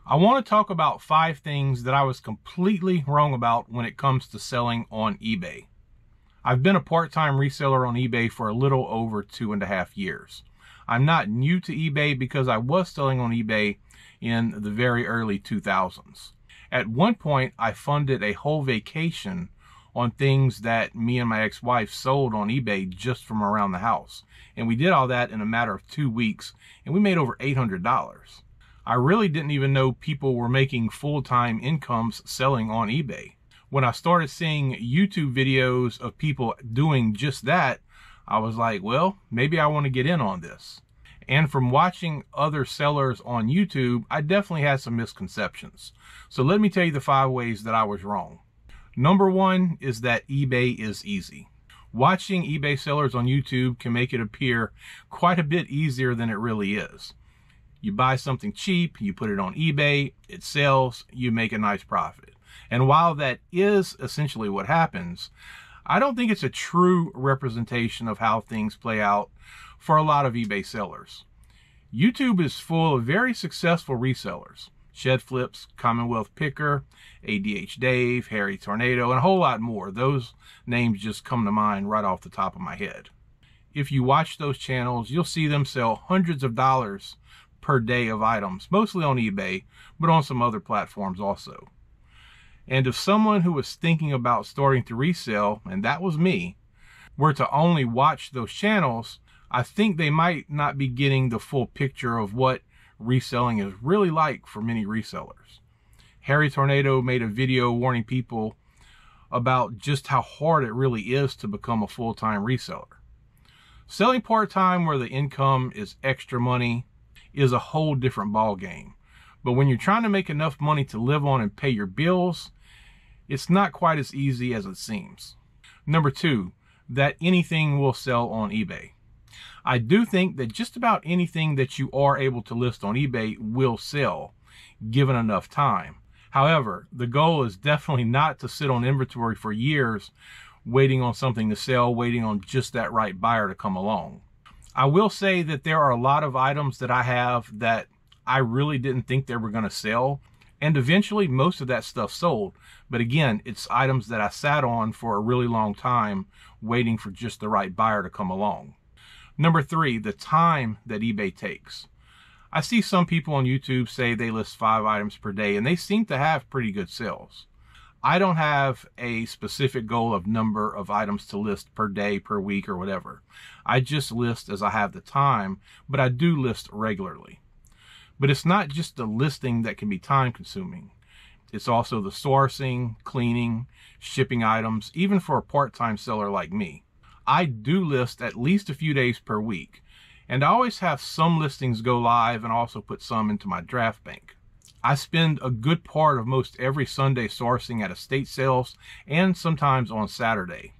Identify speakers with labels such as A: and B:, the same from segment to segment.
A: I want to talk about 5 things that I was completely wrong about when it comes to selling on eBay. I've been a part-time reseller on eBay for a little over 2.5 years. I'm not new to eBay because I was selling on eBay in the very early 2000s. At one point, I funded a whole vacation on things that me and my ex-wife sold on eBay just from around the house. And we did all that in a matter of 2 weeks, and we made over $800. I really didn't even know people were making full-time incomes selling on eBay. When I started seeing YouTube videos of people doing just that, I was like, well, maybe I want to get in on this. And from watching other sellers on YouTube, I definitely had some misconceptions. So let me tell you the 5 ways that I was wrong. Number 1 is that eBay is easy. Watching eBay sellers on YouTube can make it appear quite a bit easier than it really is. You buy something cheap, you put it on eBay, it sells, you make a nice profit. And while that is essentially what happens, I don't think it's a true representation of how things play out for a lot of eBay sellers. YouTube is full of very successful resellers. Shed Flips, Commonwealth Picker, ADH Dave, Harry Tornado, and a whole lot more. Those names just come to mind right off the top of my head. If you watch those channels, you'll see them sell hundreds of dollars per day of items, mostly on eBay, but on some other platforms also. And if someone who was thinking about starting to resell, and that was me, were to only watch those channels, I think they might not be getting the full picture of what reselling is really like for many resellers. Harry Tornado made a video warning people about just how hard it really is to become a full-time reseller. Selling part-time where the income is extra money is a whole different ball game. But when you're trying to make enough money to live on and pay your bills, it's not quite as easy as it seems. Number 2, that anything will sell on eBay. I do think that just about anything that you are able to list on eBay will sell, given enough time. However, the goal is definitely not to sit on inventory for years waiting on something to sell, waiting on just that right buyer to come along. I will say that there are a lot of items that I have that I really didn't think they were going to sell, and eventually most of that stuff sold. But again, it's items that I sat on for a really long time waiting for just the right buyer to come along. Number 3, the time that eBay takes. I see some people on YouTube say they list 5 items per day, and they seem to have pretty good sales. I don't have a specific goal of number of items to list per day, per week, or whatever. I just list as I have the time, but I do list regularly. But it's not just the listing that can be time consuming. It's also the sourcing, cleaning, shipping items, even for a part-time seller like me. I do list at least a few days per week, and I always have some listings go live and also put some into my draft bank. I spend a good part of most every Sunday sourcing at estate sales and sometimes on Saturday.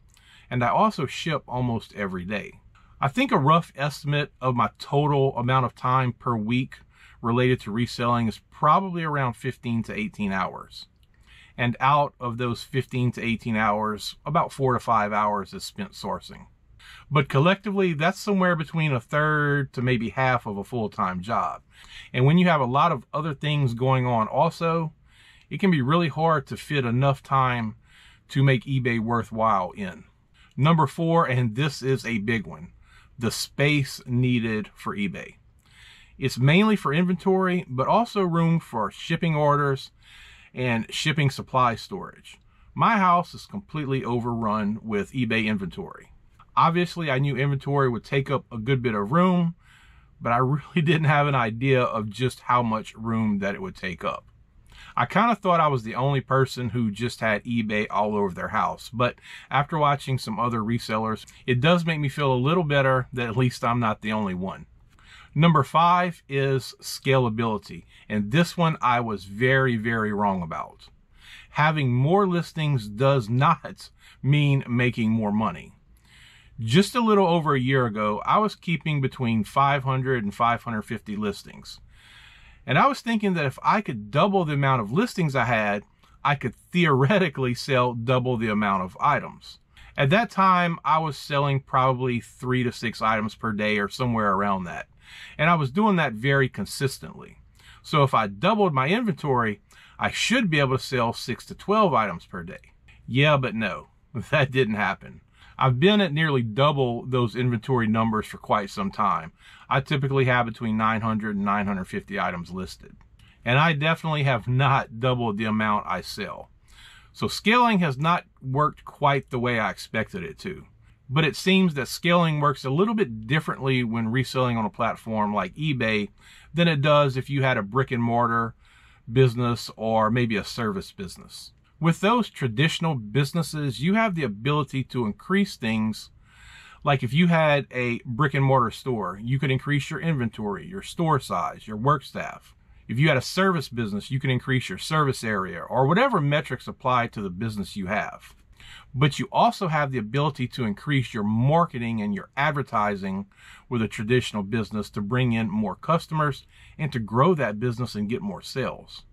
A: And I also ship almost every day. I think a rough estimate of my total amount of time per week related to reselling is probably around 15 to 18 hours. And out of those 15 to 18 hours, about 4 to 5 hours is spent sourcing. But collectively, that's somewhere between a third to maybe half of a full-time job. And when you have a lot of other things going on also, it can be really hard to fit enough time to make eBay worthwhile in. Number 4, and this is a big one, the space needed for eBay. It's mainly for inventory, but also room for shipping orders and shipping supply storage. My house is completely overrun with eBay inventory. Obviously, I knew inventory would take up a good bit of room, but I really didn't have an idea of just how much room that it would take up. I kind of thought I was the only person who just had eBay all over their house, but after watching some other resellers, it does make me feel a little better that at least I'm not the only one. Number 5 is scalability, and this one I was very, very wrong about. Having more listings does not mean making more money. Just a little over a year ago, I was keeping between 500 and 550 listings. And I was thinking that if I could double the amount of listings I had, I could theoretically sell double the amount of items. At that time, I was selling probably 3 to 6 items per day or somewhere around that. And I was doing that very consistently. So if I doubled my inventory, I should be able to sell 6 to 12 items per day. Yeah, but no, that didn't happen. I've been at nearly double those inventory numbers for quite some time. I typically have between 900 and 950 items listed. And I definitely have not doubled the amount I sell. So scaling has not worked quite the way I expected it to. But it seems that scaling works a little bit differently when reselling on a platform like eBay than it does if you had a brick and mortar business or maybe a service business. With those traditional businesses, you have the ability to increase things. Like if you had a brick and mortar store, you could increase your inventory, your store size, your work staff. If you had a service business, you can increase your service area or whatever metrics apply to the business you have. But you also have the ability to increase your marketing and your advertising with a traditional business to bring in more customers and to grow that business and get more sales.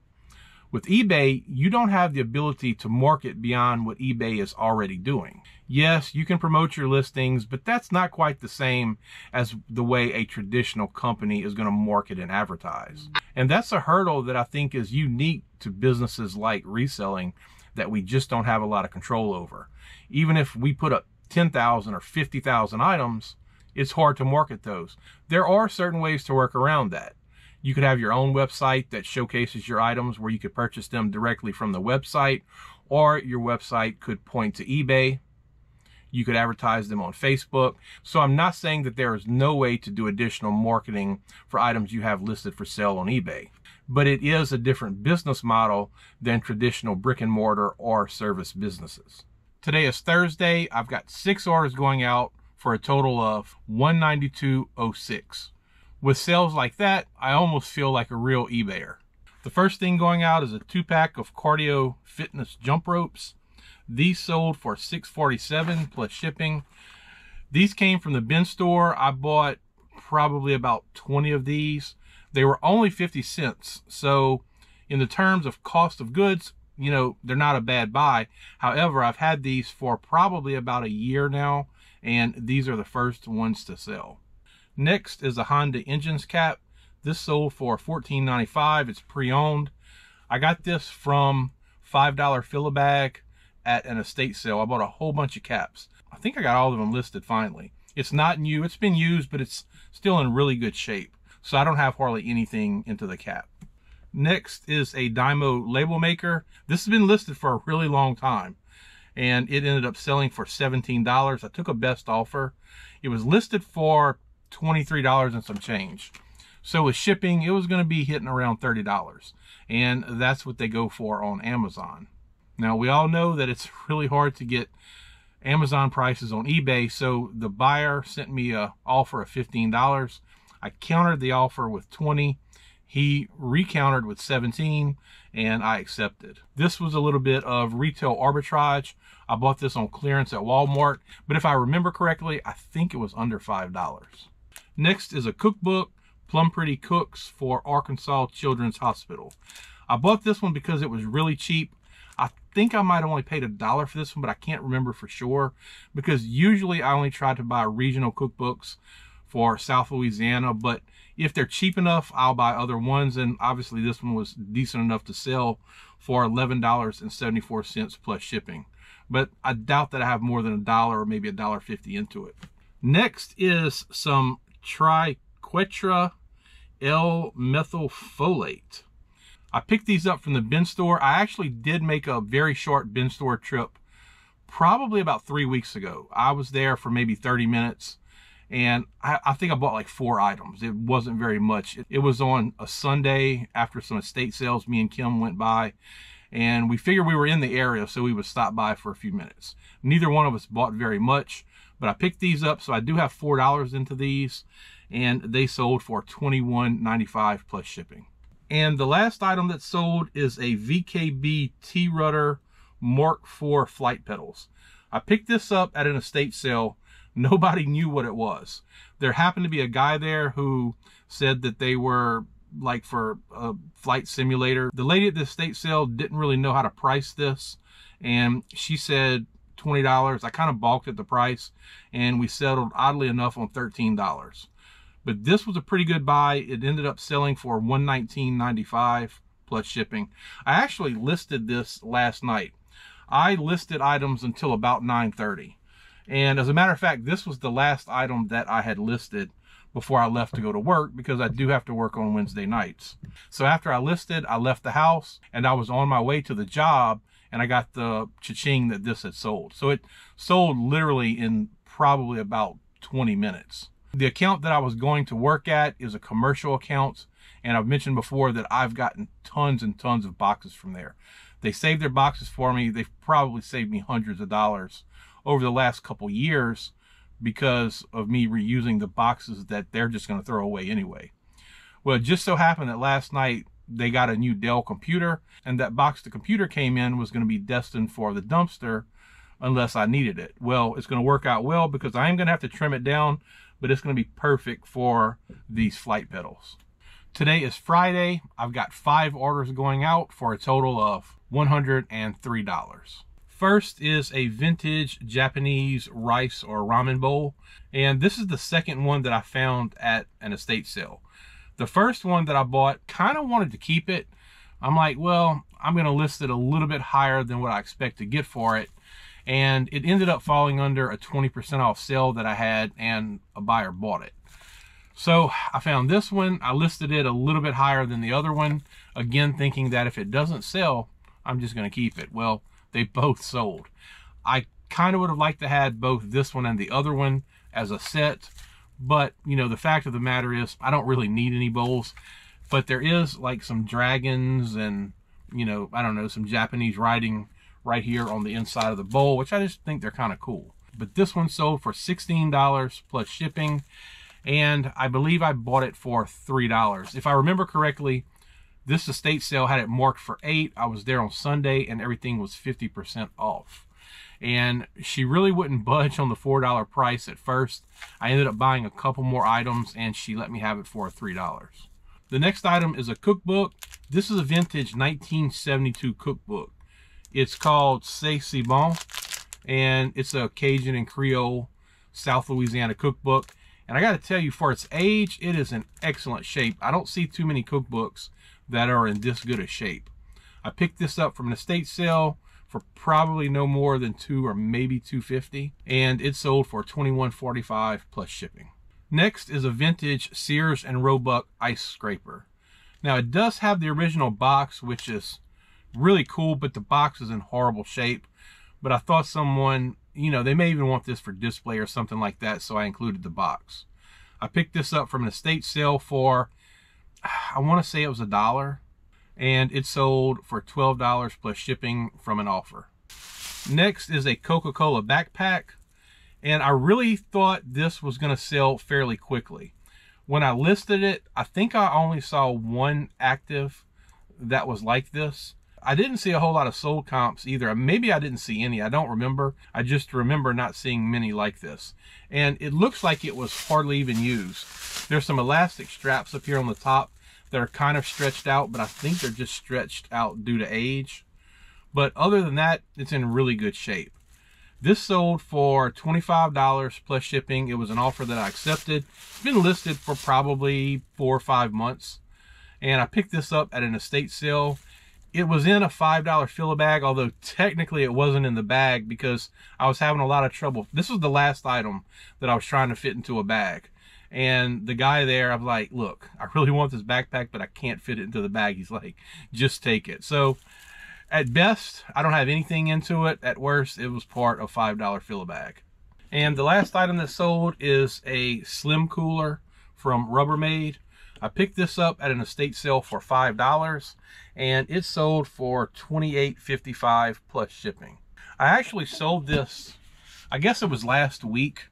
A: With eBay, you don't have the ability to market beyond what eBay is already doing. Yes, you can promote your listings, but that's not quite the same as the way a traditional company is going to market and advertise. And that's a hurdle that I think is unique to businesses like reselling that we just don't have a lot of control over. Even if we put up 10,000 or 50,000 items, it's hard to market those. There are certain ways to work around that. You could have your own website that showcases your items where you could purchase them directly from the website, or your website could point to eBay. You could advertise them on Facebook. So I'm not saying that there is no way to do additional marketing for items you have listed for sale on eBay, but it is a different business model than traditional brick and mortar or service businesses. Today is Thursday. I've got 6 orders going out for a total of $192.06. With sales like that, I almost feel like a real eBayer. The first thing going out is a 2-pack of cardio fitness jump ropes. These sold for $6.47 plus shipping. These came from the bin store. I bought probably about 20 of these. They were only 50 cents. So in the terms of cost of goods, you know, they're not a bad buy. However, I've had these for probably about a year now, and these are the first ones to sell. Next is a Honda engines cap. This sold for $14.95. It's pre-owned. I got this from $5 fill-a-bag at an estate sale. I bought a whole bunch of caps. I think I got all of them listed finally. It's not new. It's been used, but it's still in really good shape. So I don't have hardly anything into the cap. Next is a Dymo label maker. This has been listed for a really long time, and it ended up selling for $17. I took a best offer. It was listed for $23 and some change. So with shipping, it was going to be hitting around $30, and that's what they go for on Amazon. Now, we all know that it's really hard to get Amazon prices on eBay, so the buyer sent me an offer of $15. I countered the offer with $20. He recountered with $17, and I accepted. This was a little bit of retail arbitrage. I bought this on clearance at Walmart, but if I remember correctly, I think it was under $5. Next is a cookbook, Plum Pretty Cooks for Arkansas Children's Hospital. I bought this one because it was really cheap. I think I might have only paid $1 for this one, but I can't remember for sure, because usually I only try to buy regional cookbooks for South Louisiana, but if they're cheap enough, I'll buy other ones, and obviously this one was decent enough to sell for $11.74 plus shipping. But I doubt that I have more than $1 or maybe $1.50 into it. Next is some triquetra L-methylfolate. I picked these up from the bin store. I actually did make a very short bin store trip probably about 3 weeks ago. I was there for maybe 30 minutes, and I think I bought like 4 items. It wasn't very much. It was on a Sunday after some estate sales. Me and Kim went by, and we figured we were in the area, so we would stop by for a few minutes. Neither one of us bought very much, but I picked these up, so I do have $4 into these, and they sold for $21.95 plus shipping. And the last item that sold is a VKB T-Rudder Mark IV flight pedals. I picked this up at an estate sale. Nobody knew what it was. There happened to be a guy there who said that they were like for a flight simulator. The lady at the estate sale didn't really know how to price this, and she said $20. I kind of balked at the price, and we settled oddly enough on $13. But this was a pretty good buy. It ended up selling for $119.95 plus shipping. I actually listed this last night. I listed items until about 9:30. And as a matter of fact, this was the last item that I had listed before I left to go to work, because I do have to work on Wednesday nights. So after I listed, I left the house and I was on my way to the job, and I got the cha-ching that this had sold. So it sold literally in probably about 20 minutes. The account that I was going to work at is a commercial account, and I've mentioned before that I've gotten tons and tons of boxes from there. They saved their boxes for me. They've probably saved me hundreds of dollars over the last couple years because of me reusing the boxes that they're just going to throw away anyway. Well, it just so happened that last night they got a new Dell computer, and that box the computer came in was going to be destined for the dumpster unless I needed it. Well, it's going to work out well because I am going to have to trim it down, but it's going to be perfect for these flight pedals. Today is Friday. I've got 5 orders going out for a total of $103. First is a vintage Japanese rice or ramen bowl, and this is the second one that I found at an estate sale. The first one that I bought, kind of wanted to keep it. I'm like, well, I'm going to list it a little bit higher than what I expect to get for it, and it ended up falling under a 20% off sale that I had, and a buyer bought it. So I found this one. I listed it a little bit higher than the other one, again thinking that if it doesn't sell, I'm just going to keep it. Well, they both sold. I kind of would have liked to have both this one and the other one as a set, but you know, the fact of the matter is I don't really need any bowls, but there is like some dragons and, you know, I don't know, some Japanese writing right here on the inside of the bowl, which I just think they're kind of cool. But this one sold for $16 plus shipping, and I believe I bought it for $3. If I remember correctly, this estate sale had it marked for $8. I was there on Sunday and everything was 50% off. And she really wouldn't budge on the $4 price at first. I ended up buying a couple more items and she let me have it for $3. The next item is a cookbook. This is a vintage 1972 cookbook. It's called C'est Bon, and it's a Cajun and Creole South Louisiana cookbook. And I got to tell you, for its age, it is in excellent shape. I don't see too many cookbooks that are in this good a shape. I picked this up from an estate sale for probably no more than $2 or maybe $2.50, and it sold for $21.45 plus shipping. Next is a vintage Sears and Roebuck ice scraper. Now it does have the original box, which is really cool, but the box is in horrible shape. But I thought someone, you know, they may even want this for display or something like that, so I included the box. I picked this up from an estate sale for, I want to say it was $1, and it sold for $12 plus shipping from an offer. Next is a Coca-Cola backpack, and I really thought this was going to sell fairly quickly. When I listed it, I think I only saw one active that was like this. I didn't see a whole lot of sold comps either. Maybe I didn't see any. I don't remember. I just remember not seeing many like this. And it looks like it was hardly even used. There's some elastic straps up here on the top that are kind of stretched out, but I think they're just stretched out due to age. But other than that, it's in really good shape. This sold for $25 plus shipping. It was an offer that I accepted. It's been listed for probably 4 or 5 months. And I picked this up at an estate sale. It was in a $5 filler bag, although technically it wasn't in the bag because I was having a lot of trouble. This was the last item that I was trying to fit into a bag. And the guy there, I'm like, look, I really want this backpack, but I can't fit it into the bag. He's like, just take it. So at best, I don't have anything into it. At worst, it was part of $5 filler bag. And the last item that sold is a slim cooler from Rubbermaid. I picked this up at an estate sale for $5, and it sold for $28.55 plus shipping. I actually sold this, I guess it was last week.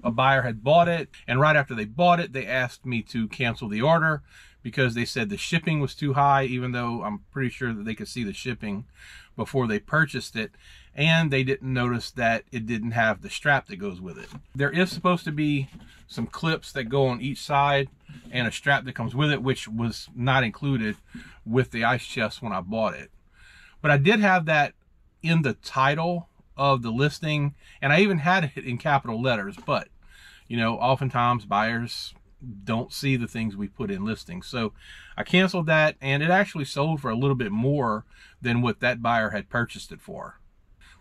A: A buyer had bought it, and right after they bought it, they asked me to cancel the order because they said the shipping was too high, even though I'm pretty sure that they could see the shipping before they purchased it, and they didn't notice that it didn't have the strap that goes with it. There is supposed to be some clips that go on each side and a strap that comes with it, which was not included with the ice chest when I bought it. But I did have that in the title of the listing, and I even had it in capital letters. But you know, oftentimes buyers don't see the things we put in listings. So I canceled that, and it actually sold for a little bit more than what that buyer had purchased it for.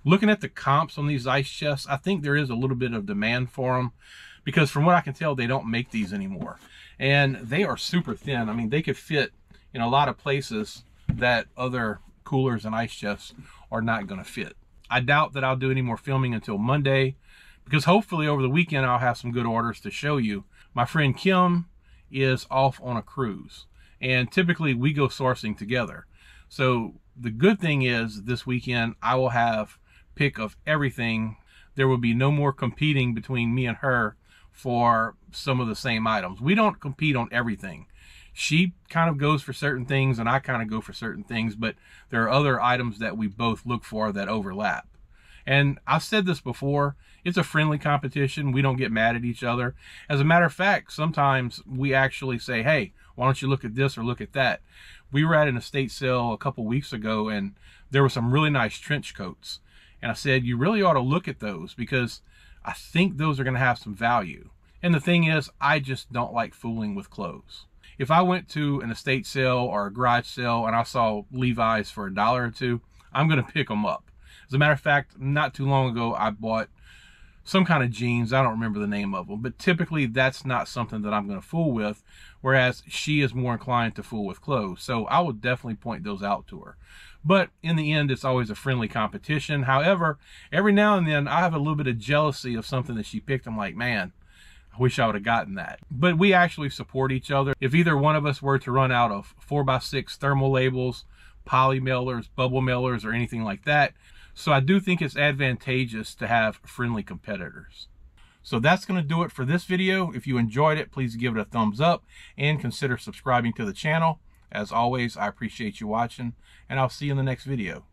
A: Looking at the comps on these ice chests, I think there is a little bit of demand for them, because from what I can tell, they don't make these anymore. And they are super thin. I mean, they could fit in a lot of places that other coolers and ice chests are not going to fit. I doubt that I'll do any more filming until Monday, because hopefully over the weekend I'll have some good orders to show you. My friend Kim is off on a cruise, and typically we go sourcing together. So the good thing is this weekend I will have pick of everything. There will be no more competing between me and her for some of the same items. We don't compete on everything. She kind of goes for certain things and I kind of go for certain things, but there are other items that we both look for that overlap. And I've said this before, it's a friendly competition. We don't get mad at each other. As a matter of fact, sometimes we actually say, hey, why don't you look at this or look at that? We were at an estate sale a couple weeks ago, and there were some really nice trench coats. And I said, you really ought to look at those, because I think those are going to have some value. And the thing is, I just don't like fooling with clothes. If I went to an estate sale or a garage sale and I saw Levi's for $1 or $2, I'm going to pick them up. As a matter of fact, not too long ago, I bought some kind of jeans. I don't remember the name of them, but typically that's not something that I'm going to fool with, whereas she is more inclined to fool with clothes. So I will definitely point those out to her. But in the end, it's always a friendly competition. However, every now and then I have a little bit of jealousy of something that she picked. I'm like, man, I wish I would have gotten that. But we actually support each other. If either one of us were to run out of 4x6 thermal labels, poly mailers, bubble mailers, or anything like that, so I do think it's advantageous to have friendly competitors. So that's going to do it for this video. If you enjoyed it, please give it a thumbs up and consider subscribing to the channel. As always, I appreciate you watching, and I'll see you in the next video.